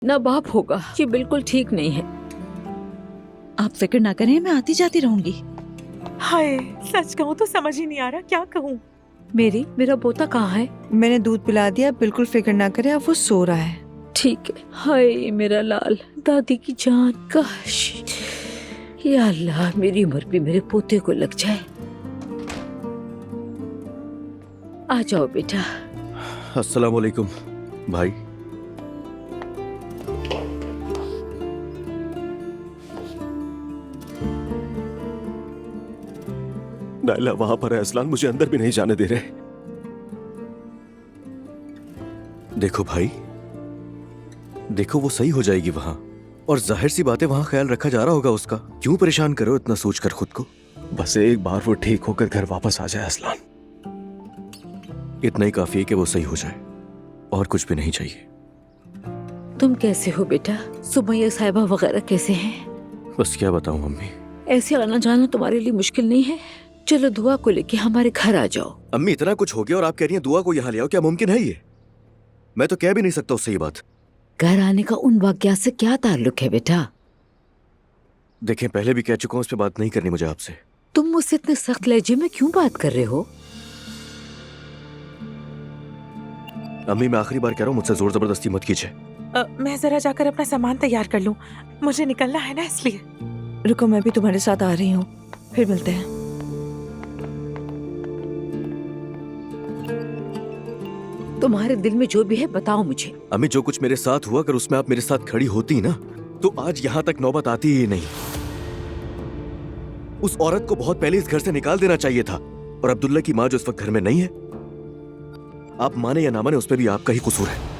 ना बाप होगा। ये बिल्कुल ठीक नहीं है। आप फिक्र ना करें, मैं आती जाती रहूंगी। हाय, सच कहूँ तो समझ ही नहीं आ रहा क्या कहूँ। मेरा पोता कहाँ है? मैंने दूध पिला दिया, बिल्कुल फिक्र ना करें, अब वो सो रहा है। ठीक है। हाय मेरा लाल, दादी की जान, काश या अल्लाह मेरी उम्र भी मेरे पोते को लग जाए। आ जाओ बेटा। अस्सलाम वालेकुम भाई। नाइला वहां पर है, असलान मुझे अंदर भी नहीं जाने दे रहे। देखो भाई, देखो वो सही हो जाएगी वहां, और जाहिर सी बात है वहां ख्याल रखा जा रहा होगा उसका। क्यों परेशान करो इतना सोचकर खुद को। बस एक बार वो ठीक होकर घर वापस आ जाए असलान, इतना ही काफी है कि वो सही हो जाए, और कुछ भी नहीं चाहिए। तुम कैसे हो बेटा? सुमैया साहिबा वगैरह कैसे हैं? बस क्या बताऊं अम्मी। ऐसे आना जाना तुम्हारे लिए मुश्किल नहीं है? चलो दुआ को लेके हमारे घर आ जाओ। अम्मी इतना कुछ हो गया और आप कह रही हैं दुआ को यहाँ ले आओ, क्या मुमकिन है ये? मैं तो कह भी नहीं सकता उससे ये बात। घर आने का उन वाक़यात से क्या ताल्लुक है बेटा? देखें, पहले भी कह चुका हूं, उस पर बात नहीं करनी मुझे आपसे। तुम मुझसे इतने सख्त लहजे में क्यों बात कर रहे हो? अम्मी मैं आखिरी बार कह रहा हूँ, मुझसे जोर जबरदस्ती मत कीजिए। मैं जरा जाकर अपना सामान तैयार कर लूँ, मुझे निकलना है ना इसलिए। रुको, मैं भी तुम्हारे साथ आ रही हूँ, फिर मिलते हैं। तुम्हारे दिल में जो भी है बताओ मुझे। अम्मी जो कुछ मेरे साथ हुआ, अगर उसमें आप मेरे साथ खड़ी होती ना तो आज यहाँ तक नौबत आती ही नहीं। उस औरत को बहुत पहले इस घर से निकाल देना चाहिए था, और अब्दुल्ला की माँ जो इस वक्त घर में नहीं है, आप माने या ना माने उस पर भी आपका ही कसूर है।